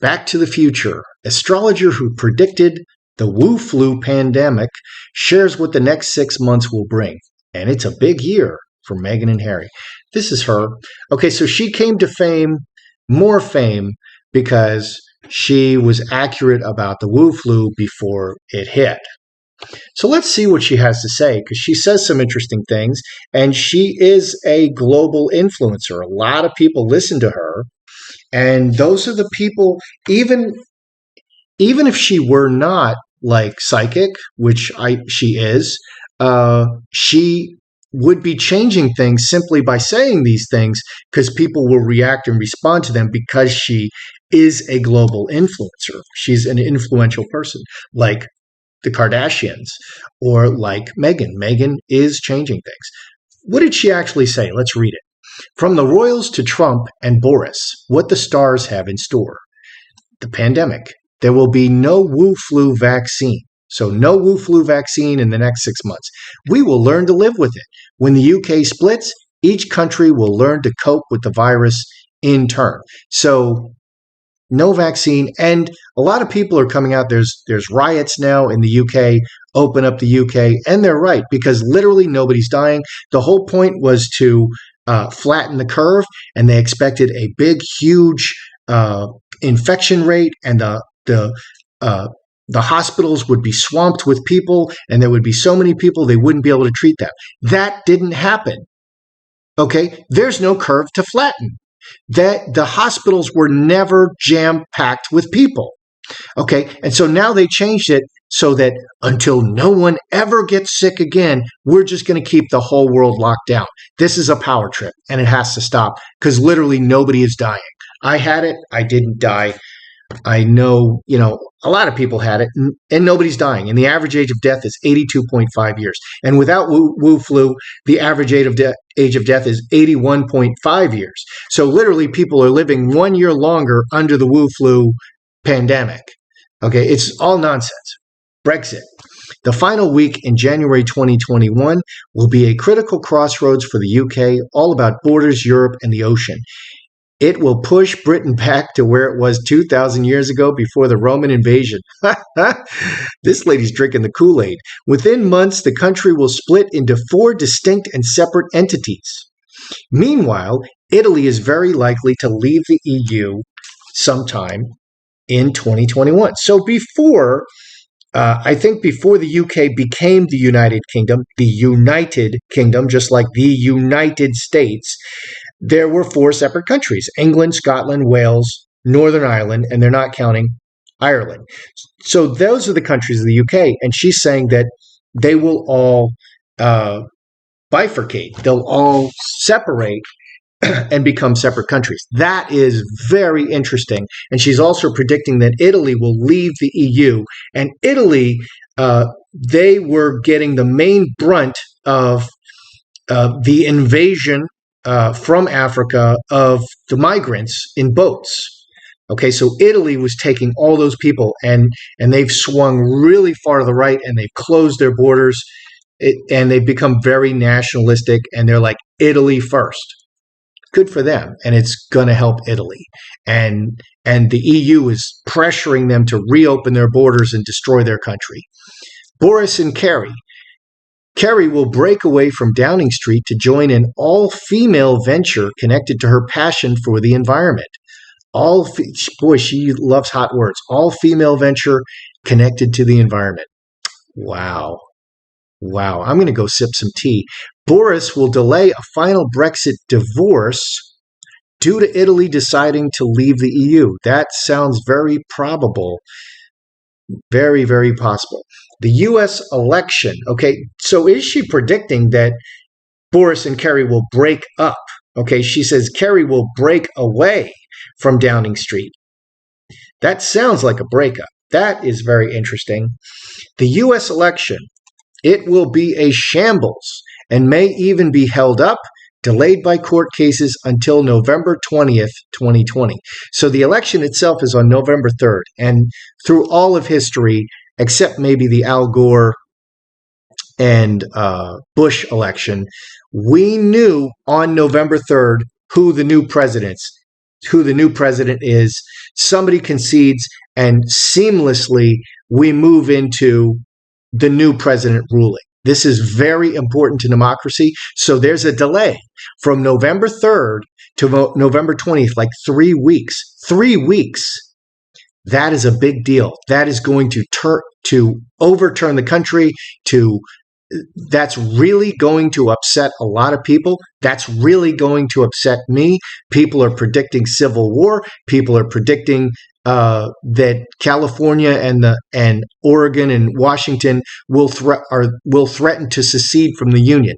Back to the Future. Astrologer who predicted the Wu flu pandemic shares what the next 6 months will bring. And it's a big year for Meghan and Harry. This is her. Okay, so she came to fame, more fame, because she was accurate about the Wu flu before it hit. So let's see what she has to say, because she says some interesting things, and she is a global influencer. A lot of people listen to her, and those are the people, even if she were not like psychic, which she is, she would be changing things simply by saying these things, because people will react and respond to them because she is a global influencer. She's an influential person, like the Kardashians or like Meghan. Meghan is changing things. What did she actually say? Let's read it. From the royals to Trump and Boris, what the stars have in store. The pandemic. There will be no Wu flu vaccine. So no Wu flu vaccine in the next 6 months. We will learn to live with it. When the UK splits, each country will learn to cope with the virus in turn. So no vaccine. And a lot of people are coming out. There's riots now in the UK. Open up the UK. And they're right, because literally nobody's dying. The whole point was to flatten the curve, and they expected a big, huge infection rate, and the hospitals would be swamped with people, and there would be so many people they wouldn't be able to treat them. That didn't happen. Okay, there's no curve to flatten. That the hospitals were never jam-packed with people. Okay, and so now they changed it so that until no one ever gets sick again, we're just going to keep the whole world locked down. This is a power trip, and it has to stop, because literally nobody is dying. I had it. I didn't die. I know, a lot of people had it, and nobody's dying. And the average age of death is 82.5 years. And without Wu flu, the average age of death is 81.5 years. So literally people are living 1 year longer under the Wu flu pandemic. Okay, it's all nonsense. Brexit. The final week in January 2021 will be a critical crossroads for the UK, all about borders, Europe, and the ocean. It will push Britain back to where it was 2,000 years ago before the Roman invasion. This lady's drinking the Kool-Aid. Within months, the country will split into 4 distinct and separate entities. Meanwhile, Italy is very likely to leave the EU sometime in 2021. So I think before the UK became the United Kingdom, just like the United States, there were 4 separate countries: England, Scotland, Wales, Northern Ireland, and they're not counting Ireland. So those are the countries of the UK. And she's saying that they will all bifurcate. They'll all separate and become separate countries. That is very interesting. And she's also predicting that Italy will leave the EU. And Italy, they were getting the main brunt of the invasion from Africa of the migrants in boats. Okay, so Italy was taking all those people, and they've swung really far to the right, and they've closed their borders, and they've become very nationalistic, and they're like, Italy first. Good for them, and it's going to help Italy. And the EU is pressuring them to reopen their borders and destroy their country. Boris and Carrie. Carrie will break away from Downing Street to join an all-female venture connected to her passion for the environment. Boy, she loves hot words. All-female venture connected to the environment. Wow. I'm going to go sip some tea. Boris will delay a final Brexit divorce due to Italy deciding to leave the EU. That sounds very probable. Very, very possible. The U.S. election. Okay, so is she predicting that Boris and Carrie will break up? Okay, she says Carrie will break away from Downing Street. That sounds like a breakup. That is very interesting. The U.S. election. It will be a shambles and may even be held up, delayed by court cases until November 20th, 2020. So the election itself is on November 3rd. And through all of history, except maybe the Al Gore and Bush election, we knew on November 3rd who the new presidents. who the new president is. Somebody concedes, and seamlessly we move into the new president ruling. This is very important to democracy. So there's a delay from November 3rd to November 20th, like 3 weeks. 3 weeks. That is a big deal. That is going to overturn the country. That's really going to upset a lot of people. That's really going to upset me. People are predicting civil war. People are predicting that California and Oregon and Washington will threaten to secede from the union.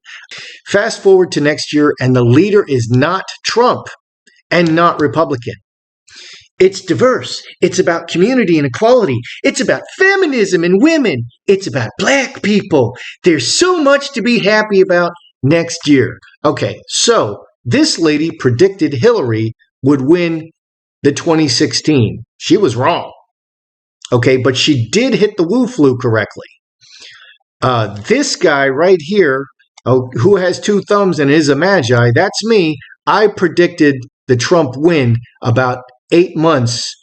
Fast forward to next year, and the leader is not Trump and not Republican. It's diverse. It's about community and equality. It's about feminism and women. It's about black people. There's so much to be happy about next year. Okay, so this lady predicted Hillary would win the 2016. She was wrong. Okay, but she did hit the Wu flu correctly. This guy right here, who has 2 thumbs and is a magi, that's me. I predicted the Trump win about 8 months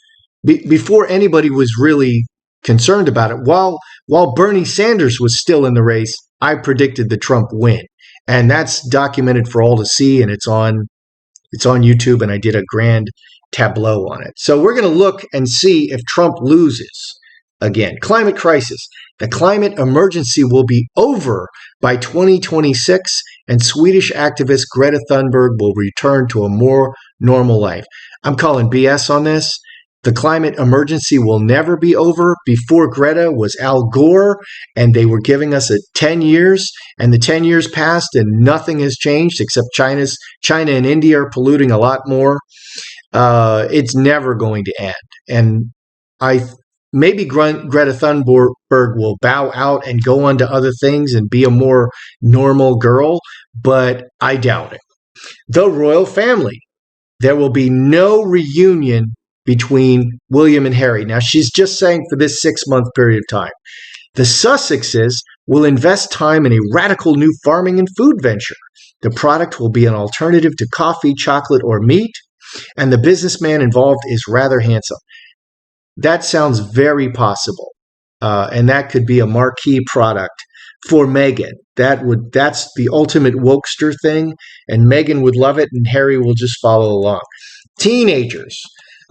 before anybody was really concerned about it. While Bernie Sanders was still in the race, I predicted the Trump win. And that's documented for all to see, and it's on YouTube, and I did a grand tableau on it. So we're going to look and see if Trump loses again. Climate crisis. The climate emergency will be over by 2026, and Swedish activist Greta Thunberg will return to a more normal life. I'm calling BS on this. The climate emergency will never be over. Before Greta was Al Gore, and they were giving us 10 years, and the 10 years passed and nothing has changed except China and India are polluting a lot more. It's never going to end. And maybe Greta Thunberg will bow out and go on to other things and be a more normal girl, but I doubt it. The royal family. There will be no reunion between William and Harry. Now, she's just saying for this 6-month period of time. The Sussexes will invest time in a radical new farming and food venture. The product will be an alternative to coffee, chocolate, or meat, and the businessman involved is rather handsome. That sounds very possible, and that could be a marquee product for Meghan. That's the ultimate wokester thing, and Meghan would love it, and Harry will just follow along. Teenagers.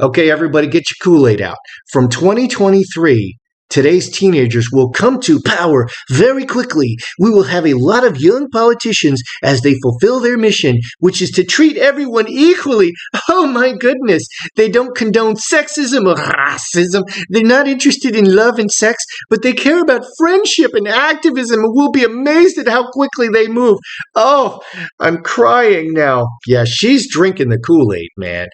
Okay, everybody get your Kool-Aid out. From 2023, today's teenagers will come to power very quickly. We will have a lot of young politicians as they fulfill their mission, which is to treat everyone equally. Oh my goodness. They don't condone sexism or racism. They're not interested in love and sex, but they care about friendship and activism, and we'll be amazed at how quickly they move. Oh, I'm crying now. Yeah, she's drinking the Kool-Aid, man.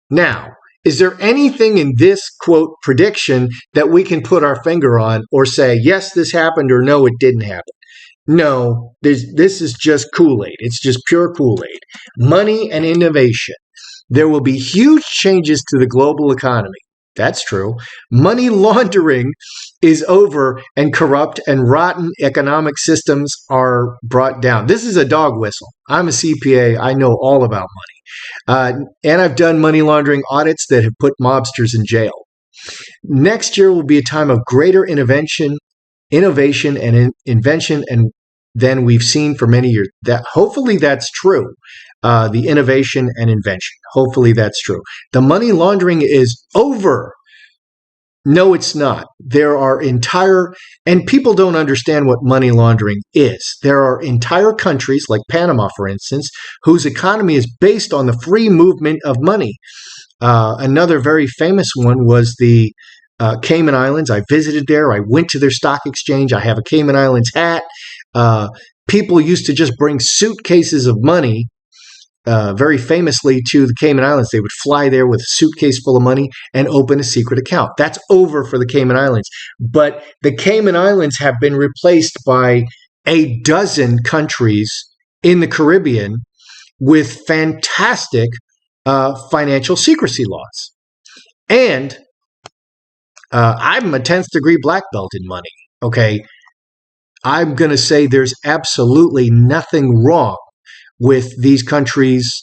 Now, is there anything in this, quote, prediction that we can put our finger on or say, yes, this happened, or no, it didn't happen? No, this is just Kool-Aid. It's just pure Kool-Aid. Money and innovation. There will be huge changes to the global economy. That's true. Money laundering is over, and corrupt and rotten economic systems are brought down. This is a dog whistle. I'm a CPA. I know all about money. And I've done money laundering audits that have put mobsters in jail. Next year will be a time of greater innovation, and invention, and than we've seen for many years. Hopefully that's true. The innovation and invention. Hopefully that's true. The money laundering is over. No, it's not. And people don't understand what money laundering is. There are entire countries, like Panama, for instance, whose economy is based on the free movement of money. Another very famous one was the Cayman Islands. I visited there. I went to their stock exchange. I have a Cayman Islands hat. People used to just bring suitcases of money. Very famously to the Cayman Islands. They would fly there with a suitcase full of money and open a secret account. That's over for the Cayman Islands. But the Cayman Islands have been replaced by a dozen countries in the Caribbean with fantastic financial secrecy laws. And I'm a 10th degree black belt in money. Okay. I'm going to say there's absolutely nothing wrong with these countries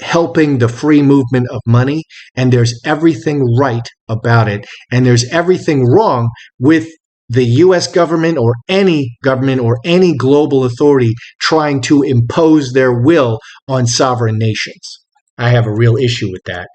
helping the free movement of money, and there's everything right about it, and there's everything wrong with the US government or any global authority trying to impose their will on sovereign nations. I have a real issue with that.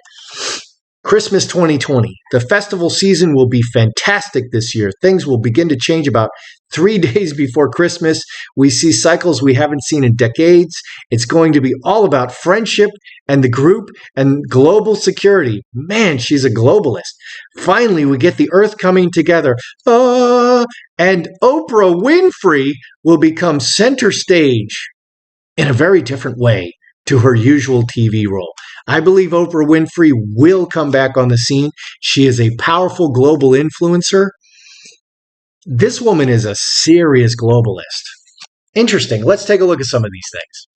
Christmas 2020. The festival season will be fantastic this year. Things will begin to change about 3 days before Christmas. We see cycles we haven't seen in decades. It's going to be all about friendship and the group and global security. Man, she's a globalist. Finally, we get the earth coming together. And Oprah Winfrey will become center stage in a very different way to her usual TV role. I believe Oprah Winfrey will come back on the scene. She is a powerful global influencer. This woman is a serious globalist. Interesting. Let's take a look at some of these things.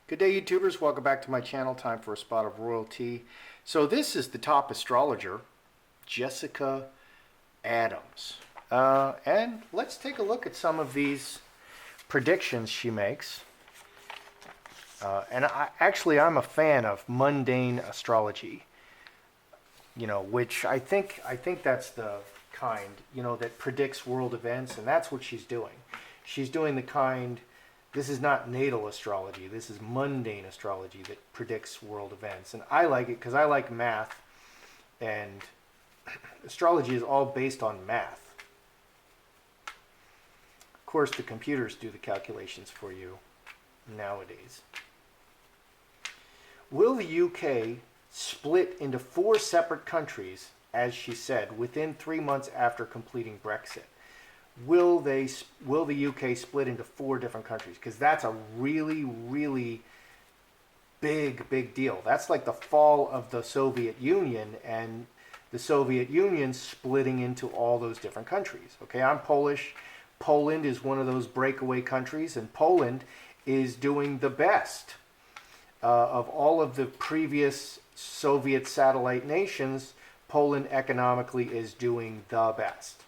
Good day, YouTubers. Welcome back to my channel. Time for a spot of royalty. So this is the top astrologer, Jessica Adams. And let's take a look at some of these predictions she makes. And I'm a fan of mundane astrology, which I think that's the kind, that predicts world events, and that's what she's doing. She's doing the kind, this is not natal astrology, this is mundane astrology that predicts world events. And I like it because I like math, and astrology is all based on math. Of course, the computers do the calculations for you nowadays. Will the UK split into 4 separate countries, as she said, within 3 months after completing Brexit? Will the UK split into 4 different countries? Because that's a really, really big deal. That's like the fall of the Soviet Union and the Soviet Union splitting into all those different countries. Okay, I'm Polish. Poland is one of those breakaway countries, and Poland is doing the best. Of all of the previous Soviet satellite nations, Poland economically is doing the best.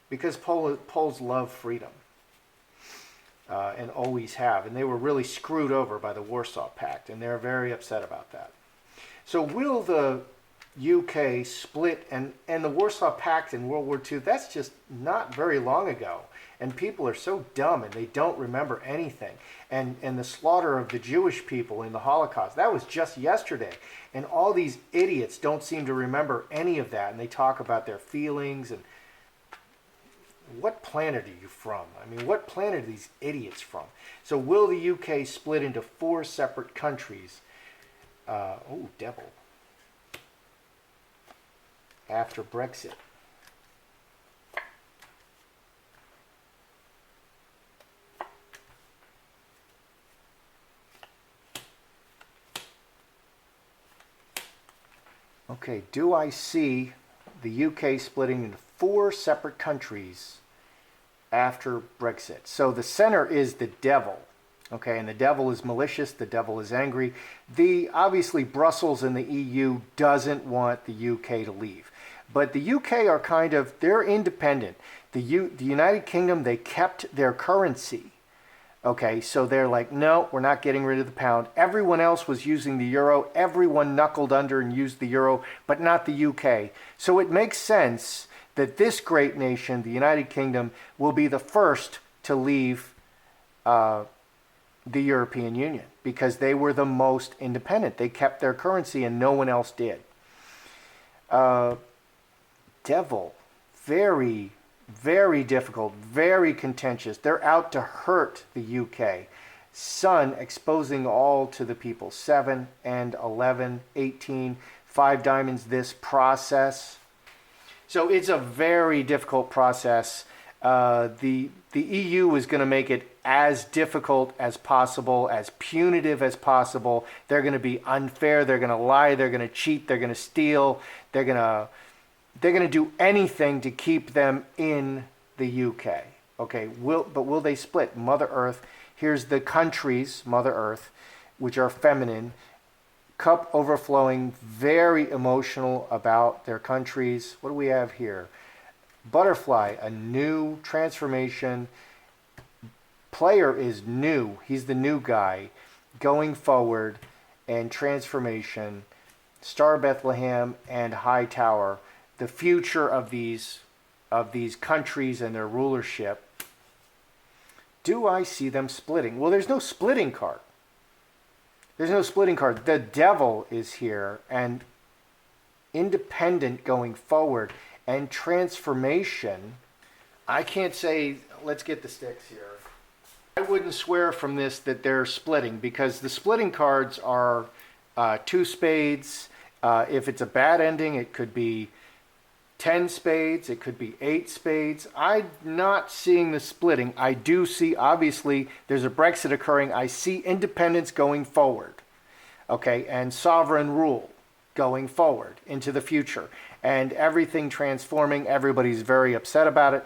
Because Poles love freedom. And always have. And they were really screwed over by the Warsaw Pact, and they're very upset about that. So will the UK split, and the Warsaw Pact in World War II, that's just not very long ago. And people are so dumb and they don't remember anything. And the slaughter of the Jewish people in the Holocaust, that was just yesterday. And all these idiots don't seem to remember any of that. And they talk about their feelings. And what planet are you from? I mean, what planet are these idiots from? So will the UK split into 4 separate countries? Devil. After Brexit. Okay, do I see the UK splitting into 4 separate countries after Brexit? So the center is the devil, okay, and the devil is malicious, the devil is angry. Obviously Brussels and the EU doesn't want the UK to leave, but the UK are they're independent. The United Kingdom, they kept their currency. Okay, so they're like, no, we're not getting rid of the pound. Everyone else was using the euro. Everyone knuckled under and used the euro, but not the UK. So it makes sense that this great nation, the United Kingdom, will be the first to leave the European Union because they were the most independent. They kept their currency and no one else did. Devil, very difficult, very contentious. They're out to hurt the UK. Sun exposing all to the people. 7 and 11, 18, 5 diamonds, this process. So it's a very difficult process. The EU is going to make it as difficult as possible, as punitive as possible. They're going to be unfair. They're going to lie. They're going to cheat. They're going to steal. They're going to do anything to keep them in the UK. Okay, but will they split? Mother Earth, here's the countries, Mother Earth, which are feminine. Cup overflowing, very emotional about their countries. What do we have here? Butterfly, a new transformation. Player is new. He's the new guy going forward. and transformation, Star Bethlehem and Hightower, the future of these countries and their rulership, do I see them splitting? Well, there's no splitting card. There's no splitting card. The devil is here, and independent going forward and transformation. I can't say, let's get the sticks here. I wouldn't swear from this that they're splitting, because the splitting cards are two spades. If it's a bad ending, it could be 10 spades, it could be 8 spades. I'm not seeing the splitting. I do see, obviously, there's a Brexit occurring. I see independence going forward, okay, and sovereign rule going forward into the future, and everything transforming. Everybody's very upset about it.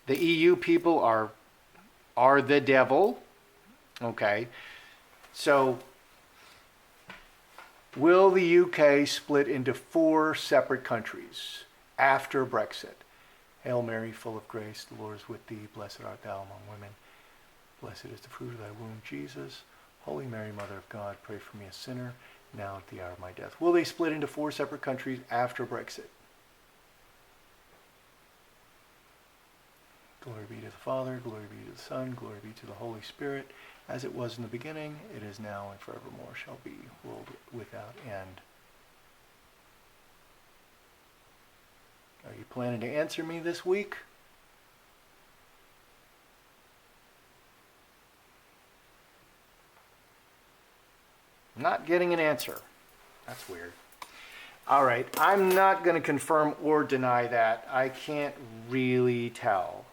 The EU people are the devil, okay? So will the UK split into 4 separate countries after Brexit? Hail Mary, full of grace, the Lord is with thee. Blessed art thou among women. Blessed is the fruit of thy womb, Jesus. Holy Mary, Mother of God, pray for me a sinner, now at the hour of my death. Will they split into 4 separate countries after Brexit? Glory be to the Father, glory be to the Son, glory be to the Holy Spirit, as it was in the beginning, it is now, and forevermore shall be, world without end. Are you planning to answer me this week? I'm not getting an answer. That's weird. All right, I'm not going to confirm or deny that. I can't really tell.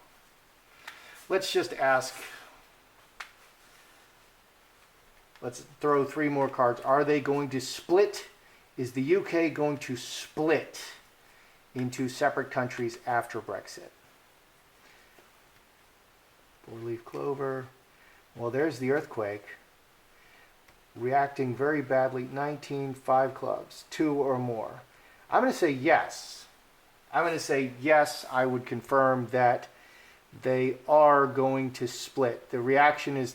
Let's just ask. Let's throw 3 more cards. Are they going to split? Is the UK going to split into separate countries after Brexit? 4-leaf clover. Well, there's the earthquake. Reacting very badly. 19, 5 clubs, 2 or more. I'm going to say yes. I'm going to say yes, I would confirm that they are going to split. The reaction is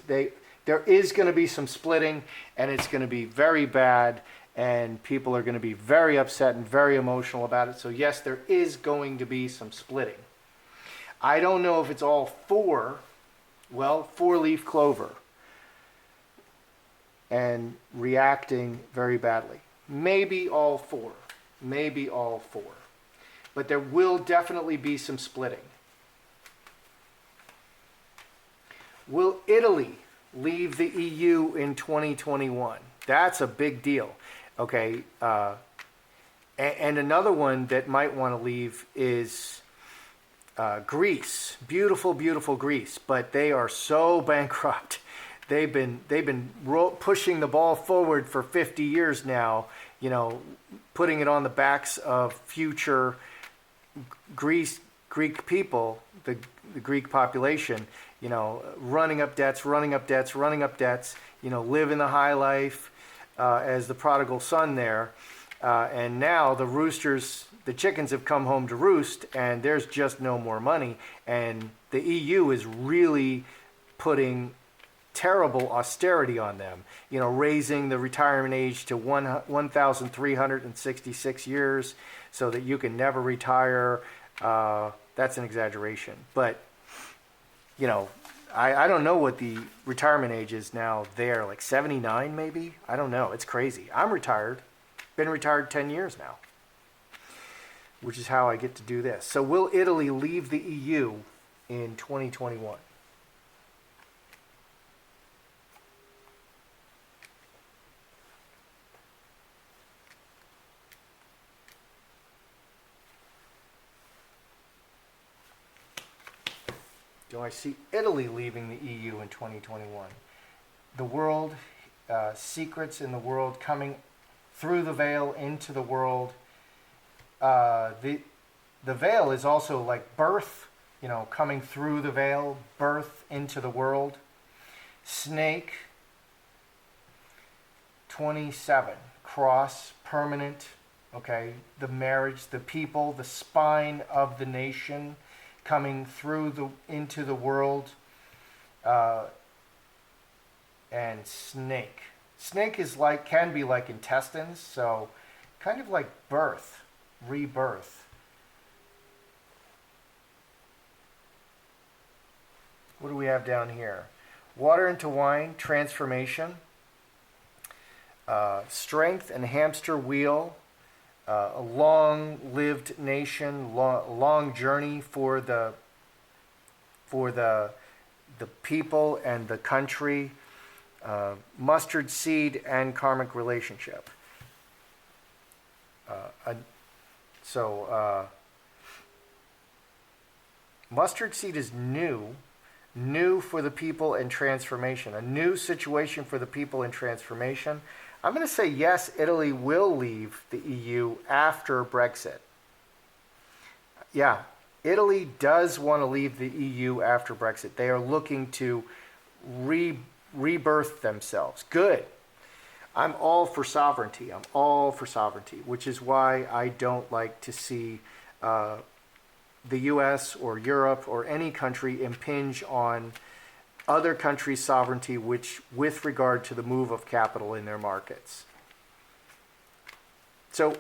there is going to be some splitting, and it's going to be very bad, and people are going to be very upset and very emotional about it. So yes, there is going to be some splitting. I don't know if it's all 4, well, 4-leaf clover, and reacting very badly. Maybe all 4. Maybe all 4. But there will definitely be some splitting. Will Italy leave the EU in 2021? That's a big deal. Okay. And another one that might want to leave is Greece. Beautiful, beautiful Greece. But they are so bankrupt. They've been pushing the ball forward for 50 years now, putting it on the backs of future Greek people, the Greek population, running up debts, living the high life as the prodigal son there. And now the chickens have come home to roost, and there's just no more money. And the EU is really putting terrible austerity on them, raising the retirement age to 1,366 years so that you can never retire. That's an exaggeration. But, I don't know what the retirement age is now there, like 79 maybe? I don't know. It's crazy. I'm retired. Been retired 10 years now, which is how I get to do this. So will Italy leave the EU in 2021? Do I see Italy leaving the EU in 2021? The world, secrets in the world coming through the veil into the world. The veil is also like birth, coming through the veil, birth into the world. Snake, 27, cross, permanent, okay, the marriage, the people, the spine of the nation, coming through into the world, and snake. Snake is like, can be like intestines, so kind of like birth, rebirth. What do we have down here? Water into wine, transformation, strength and hamster wheel, a long-lived nation, long journey for the people and the country, mustard seed and karmic relationship. So mustard seed is new for the people and transformation, a new situation for the people and transformation. I'm going to say yes, Italy will leave the EU after Brexit. Yeah, Italy does want to leave the EU after Brexit. They are looking to rebirth themselves. Good. I'm all for sovereignty. I'm all for sovereignty, which is why I don't like to see the US or Europe or any country impinge on other countries' sovereignty, which with regard to the move of capital in their markets. So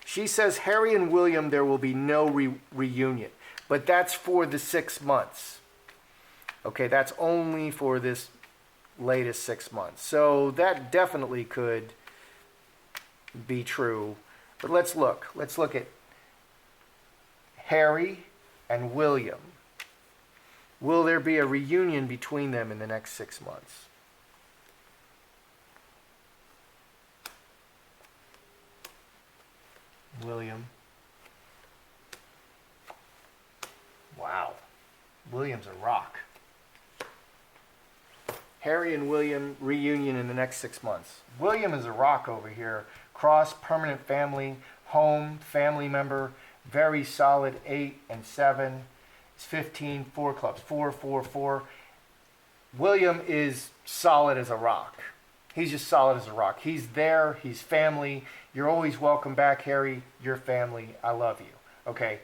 she says Harry and William, there will be no reunion, but that's for the 6 months. Okay, that's only for this latest 6 months. So that definitely could be true. But let's look. Let's look at Harry and William. Will there be a reunion between them in the next 6 months? William. Wow. William's a rock. Harry and William reunion in the next 6 months. William is a rock over here. Cross, permanent family, home, family member, very solid 8 and 7. It's 15, 4 clubs, 4, 4, 4. William is solid as a rock. He's just solid as a rock. He's there. He's family. You're always welcome back, Harry. You're family. I love you. Okay.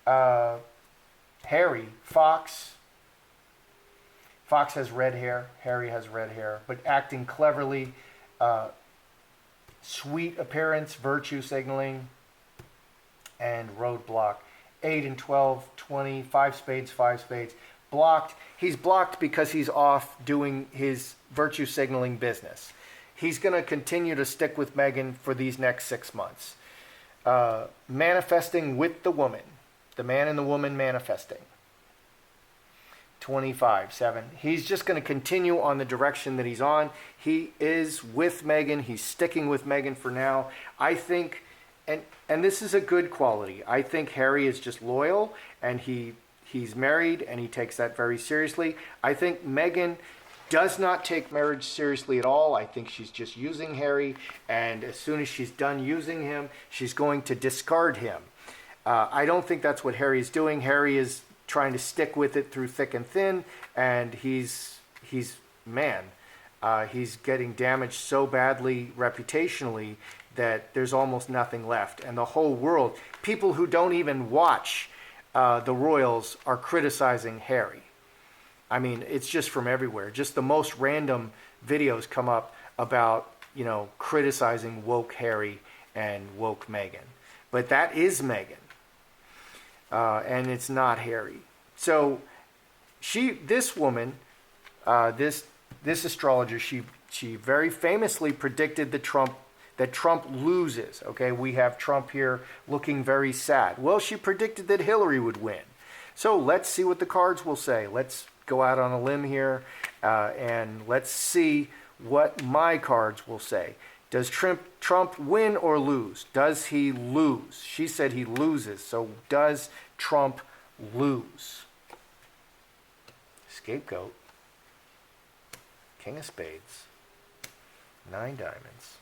Harry, Fox. Fox has red hair. Harry has red hair. But acting cleverly. Sweet appearance, virtue signaling, and roadblock. 8 and 12, 20, 5 spades, 5 spades. Blocked. He's blocked because he's off doing his virtue signaling business. He's going to continue to stick with Meghan for these next 6 months. Manifesting with the woman. The man and the woman manifesting. 25, 7. He's just going to continue on the direction that he's on. He is with Meghan. He's sticking with Meghan for now. I think, and this is a good quality. I think Harry is just loyal, and he's married, and he takes that very seriously. I think Meghan does not take marriage seriously at all. I think she's just using Harry, and as soon as she's done using him, she's going to discard him. I don't think that's what Harry is doing. Harry is trying to stick with it through thick and thin, and he's getting damaged so badly reputationally that there's almost nothing left. And the whole world, people who don't even watch the royals are criticizing Harry. I mean, it's just from everywhere. Just the most random videos come up about, criticizing woke Harry and woke Meghan. But that is Meghan. And it's not Harry. So this woman, this astrologer, she very famously predicted that Trump loses. Okay, we have Trump here looking very sad. Well, she predicted that Hillary would win. So let's see what the cards will say. Let's go out on a limb here, and let's see what my cards will say. Does Trump win or lose? Does he lose? She said he loses. So does Trump lose? Scapegoat. King of spades. 9 diamonds.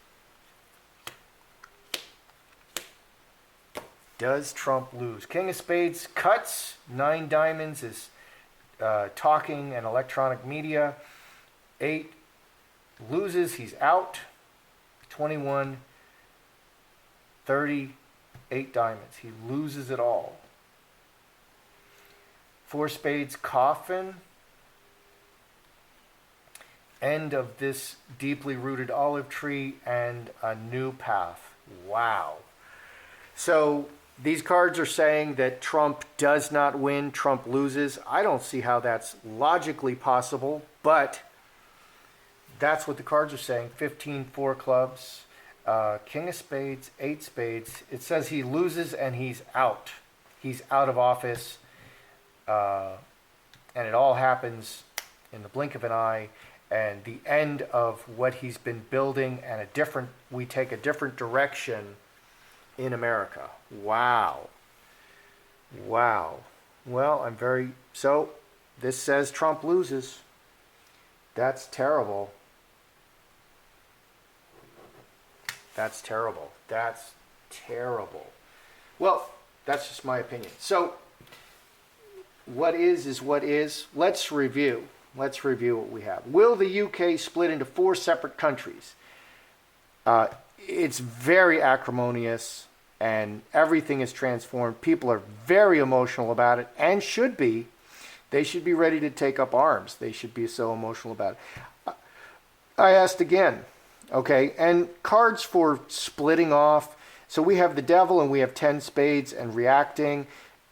Does Trump lose? King of spades cuts. 9 diamonds is talking and electronic media. 8 loses. He's out. 21, 30, 8 diamonds. He loses it all. 4 spades, coffin. End of this deeply rooted olive tree and a new path. Wow. So these cards are saying that Trump does not win, Trump loses. I don't see how that's logically possible, but that's what the cards are saying. 15, 4 clubs, King of Spades, 8 spades. It says he loses and he's out. He's out of office, and it all happens in the blink of an eye. And the end of what he's been building, and we take a different direction in America. Wow. Wow. Well, so this says Trump loses. That's terrible. That's terrible. That's terrible. Well, that's just my opinion. So what is what is. Let's review. Let's review what we have. Will the UK split into 4 separate countries? It's very acrimonious and everything is transformed. People are very emotional about it and should be. They should be ready to take up arms. They should be so emotional about it. I asked again, okay, and cards for splitting off. So we have the devil and we have 10 spades and reacting,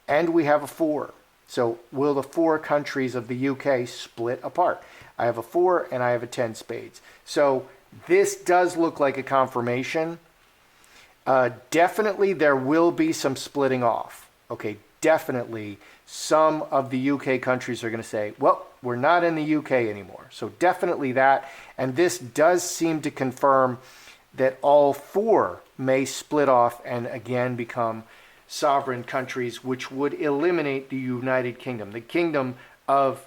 and we have a 4. So will the 4 countries of the UK split apart? I have a 4 and I have a 10 spades. So this does look like a confirmation. Definitely there will be some splitting off. Okay, definitely some of the UK countries are going to say, well, we're not in the UK anymore. So definitely that. And this does seem to confirm that all 4 may split off and again become sovereign countries, which would eliminate the United Kingdom. The kingdom of,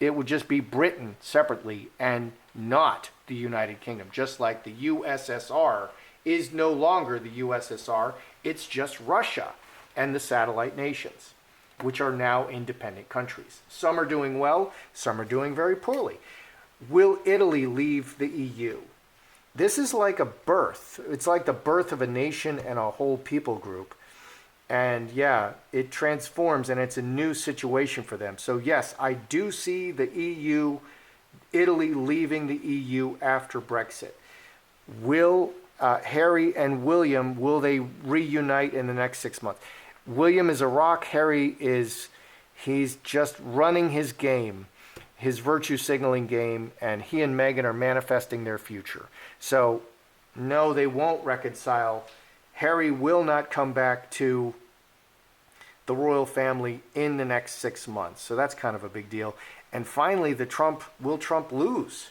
it would just be Britain separately and not the United Kingdom. Just like the USSR is no longer the USSR, it's just Russia and the satellite nations, which are now independent countries. Some are doing well, some are doing very poorly. Will Italy leave the EU? This is like a birth. It's like the birth of a nation and a whole people group. And yeah, it transforms and it's a new situation for them. So yes, I do see the EU, Italy leaving the EU after Brexit. Will Harry and William, will they reunite in the next 6 months? William is a rock. Harry he's just running his game, his virtue signaling game, and he and Meghan are manifesting their future. So no, they won't reconcile. Harry will not come back to the royal family in the next 6 months. So that's kind of a big deal. And finally, will Trump lose?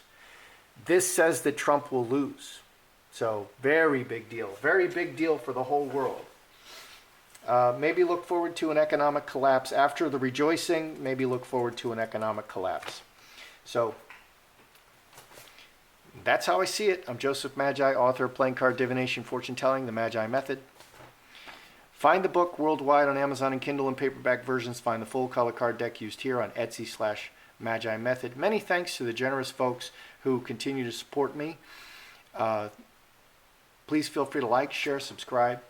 This says that Trump will lose. So very big deal. Very big deal for the whole world. Maybe look forward to an economic collapse. After the rejoicing, maybe look forward to an economic collapse. So that's how I see it. I'm Joseph Magi, author of Playing Card Divination, Fortune Telling, The Magi Method. Find the book worldwide on Amazon and Kindle and paperback versions. Find the full color card deck used here on Etsy/Magi Method. Many thanks to the generous folks who continue to support me. Please feel free to like, share, subscribe.